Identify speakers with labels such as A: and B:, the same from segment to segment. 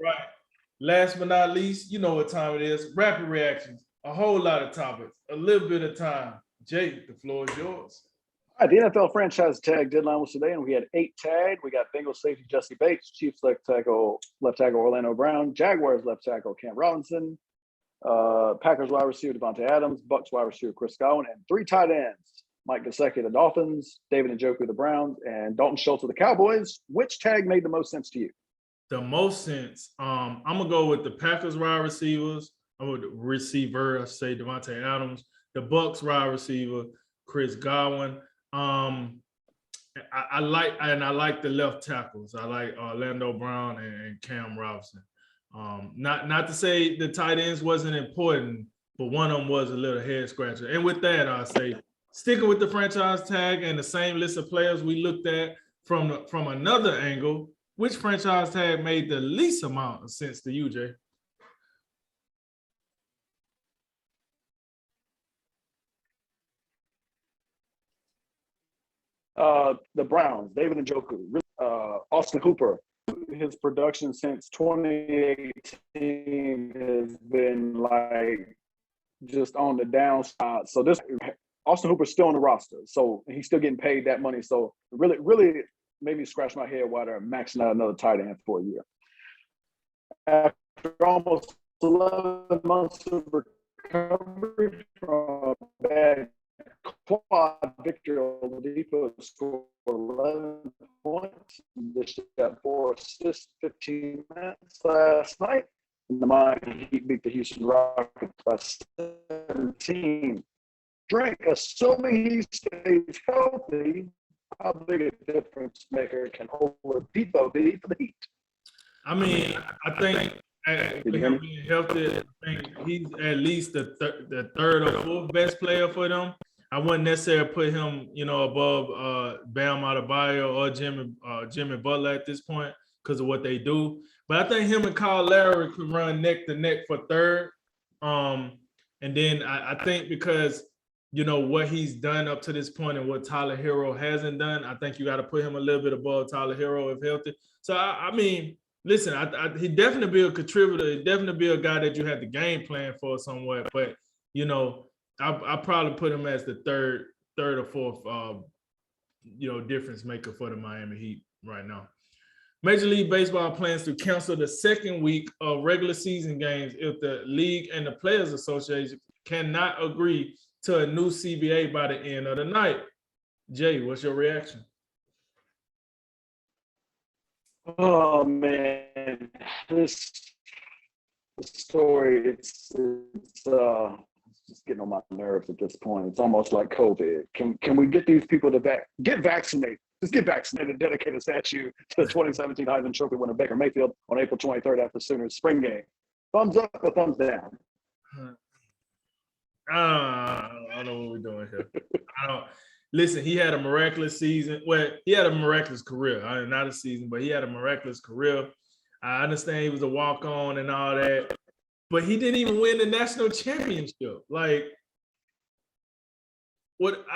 A: Right. Last but not least, you know what time it is. Rapid reactions. A whole lot of topics. A little bit of time. Jay, the floor is yours.
B: All right, the NFL franchise tag deadline was today, and we had 8 tagged. We got Bengals safety Jesse Bates, Chiefs left tackle Orlando Brown, Jaguars left tackle Cam Robinson, Packers wide receiver Devontae Adams, Bucks wide receiver Chris Godwin, and 3 tight ends: Mike Gesicki of the Dolphins, David Njoku of the Browns, and Dalton Schultz of the Cowboys. Which tag made the most sense to you?
A: The most sense. I'm gonna go with the Packers wide receivers. I'm with the receiver, I say Devontae Adams, the Bucks wide receiver, Chris Godwin. I like the left tackles. I like Orlando Brown and Cam Robinson. Not to say the tight ends wasn't important, but one of them was a little head scratcher. And with that, I say sticking with the franchise tag and the same list of players we looked at from another angle. Which franchise tag made the least amount of sense to you, Jay?
B: The Browns, David Njoku, Austin Hooper. His production since 2018 has been like just on the downside. So this Austin Hooper's still on the roster, so he's still getting paid that money. So really made me scratch my head why they're maxing out another tight end for a year. After almost 11 months of recovery from a bad quad, Victor Oladipo scored 11 points. This got 4 assists, 15 minutes last night. And the Miami Heat beat the Houston Rockets by 17. Drink, assuming he stays healthy, how big a difference maker can Oladipo be for the Heat?
A: I mean, I think with him being healthy, I think he's at least the third or fourth best player for them. I wouldn't necessarily put him, above Bam Adebayo or Jimmy Butler at this point because of what they do. But I think him and Kyle Lowry could run neck to neck for third. And then I think because what he's done up to this point and what Tyler Hero hasn't done, I think you got to put him a little bit above Tyler Hero if healthy. So I mean, listen, he definitely be a contributor. He definitely be a guy that you had the game plan for somewhat. But I probably put him as the third or fourth, difference maker for the Miami Heat right now. Major League Baseball plans to cancel the second week of regular season games if the league and the Players Association cannot agree to a new CBA by the end of the night. Jay, what's your reaction?
B: Oh man, this story it's just getting on my nerves at this point. It's almost like COVID. Can we get these people to get vaccinated? Just get vaccinated, dedicate a statue to the 2017 Heisman Trophy winner Baker Mayfield on April 23rd after Sooners spring game. Thumbs up or thumbs down?
A: I don't know what we're doing here. Listen, he had a miraculous season. Well, he had a miraculous career. Not a season, but he had a miraculous career. I understand he was a walk-on and all that, but he didn't even win the national championship. Like, what?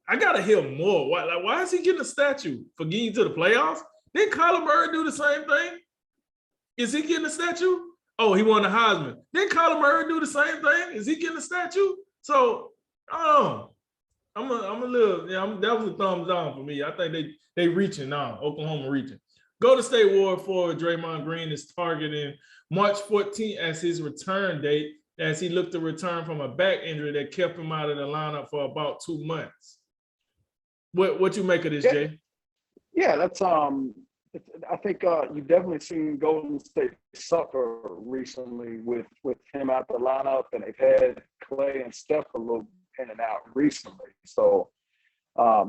A: I gotta hear more. Why is he getting a statue for getting to the playoffs? Didn't Kyler Murray do the same thing? Is he getting a statue? Oh, he won the Heisman. Didn't Kyler Murray do the same thing? Is he getting a statue? So, I'm a little, that was a thumbs down for me. I think they reaching now, Oklahoma reaching. Golden State Warrior forward Draymond Green is targeting March 14th as his return date as he looked to return from a back injury that kept him out of the lineup for about 2 months. What you make of this, Jay?
B: Yeah, that's I think you've definitely seen Golden State suffer recently with him out the lineup, and they've had Clay and Steph a little in and out recently. So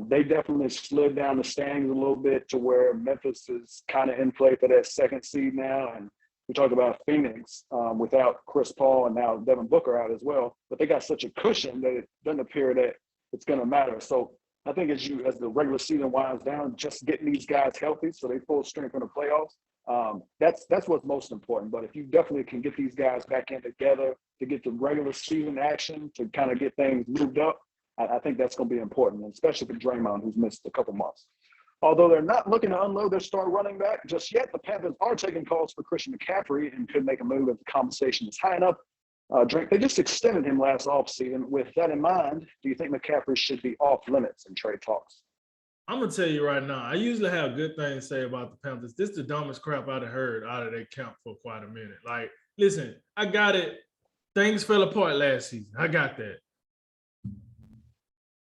B: they definitely slid down the standings a little bit to where Memphis is kind of in play for that second seed now. And we talk about Phoenix without Chris Paul and now Devin Booker out as well. But they got such a cushion that it doesn't appear that it's going to matter. So I think as the regular season winds down, just getting these guys healthy so they full strength in the playoffs, that's what's most important. But if you definitely can get these guys back in together to get the regular season action, to kind of get things moved up, I think that's going to be important, especially for Draymond, who's missed a couple months. Although they're not looking to unload their star running back just yet, the Panthers are taking calls for Christian McCaffrey and could make a move if the compensation is high enough. Drake, they just extended him last offseason. With that in mind, do you think McCaffrey should be off limits in trade talks?
A: I'm gonna tell you right now, I usually have good things to say about the Panthers. This is the dumbest crap I've heard out of their camp for quite a minute. Like, listen, I got it. Things fell apart last season. I got that.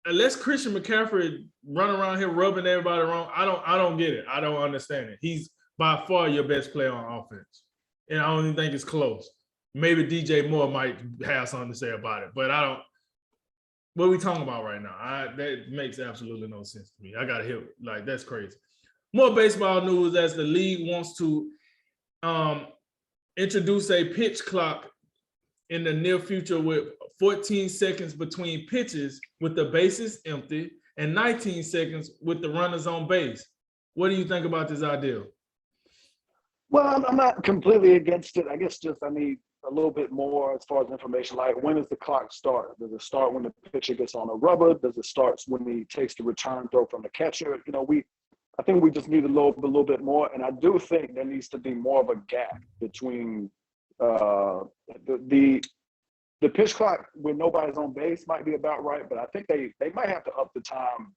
A: Unless Christian McCaffrey run around here rubbing everybody wrong, I don't get it. I don't understand it. He's by far your best player on offense. And I don't even think it's close. Maybe DJ Moore might have something to say about it, but I don't. What are we talking about right now? That makes absolutely no sense to me. I got to hear it. Like, that's crazy. More baseball news as the league wants to introduce a pitch clock in the near future with 14 seconds between pitches with the bases empty and 19 seconds with the runners on base. What do you think about this idea?
B: Well, I'm not completely against it. I guess just I need a little bit more as far as information. Like, when does the clock start? Does it start when the pitcher gets on a rubber? Does it start when he takes the return throw from the catcher? I think we just need a little bit more. And I do think there needs to be more of a gap between the pitch clock when nobody's on base might be about right, but I think they might have to up the time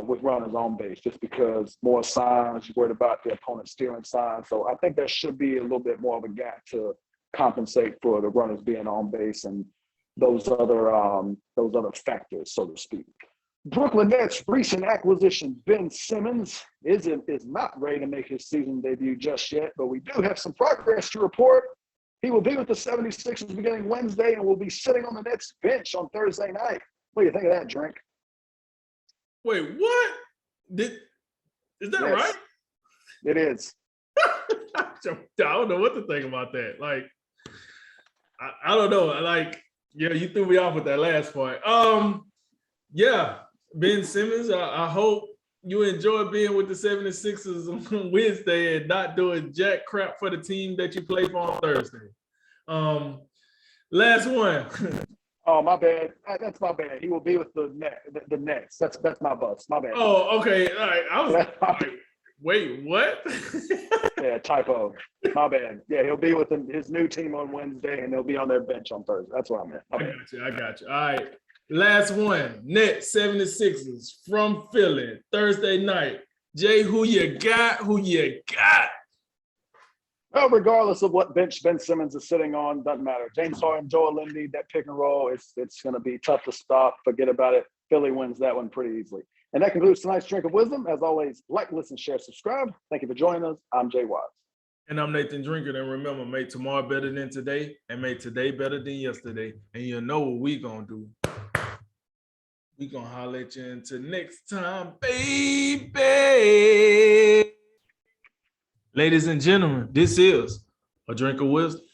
B: with runners on base just because more signs, you're worried about the opponent stealing signs. So I think there should be a little bit more of a gap to compensate for the runners being on base and those other factors, so to speak. Brooklyn Nets recent acquisition Ben Simmons is not ready to make his season debut just yet, but we do have some progress to report. He will be with the 76ers beginning Wednesday and will be sitting on the Nets bench on Thursday night. What do you think of that, Drink?
A: Wait, what? Is that right?
B: It is.
A: I don't know what to think about that. Like, I don't know. Like, yeah, you threw me off with that last part. Yeah, Ben Simmons, I hope you enjoy being with the 76ers on Wednesday and not doing jack crap for the team that you play for on Thursday. Last one.
B: Oh, my bad. That's my bad. He will be with the Nets. That's my bust. My bad.
A: Oh, okay. All right. I was like, wait, what?
B: Yeah, typo. My bad. Yeah, he'll be with his new team on Wednesday, and they'll be on their bench on Thursday. That's what I meant.
A: I got you. All right. Last one. Nets 76ers from Philly, Thursday night. Jay, who you got?
B: Well, regardless of what bench Ben Simmons is sitting on, doesn't matter. James Harden, Joel Embiid, that pick and roll, it's going to be tough to stop. Forget about it. Philly wins that one pretty easily. And that concludes tonight's Drink of Wisdom. As always, like, listen, share, subscribe. Thank you for joining us. I'm Jay Watts.
A: And I'm Nathan Drinker. And remember, make tomorrow better than today and make today better than yesterday. And you know what we going to do. We going to holler at you until next time, baby. Ladies and gentlemen, this is a Drink of Wisdom.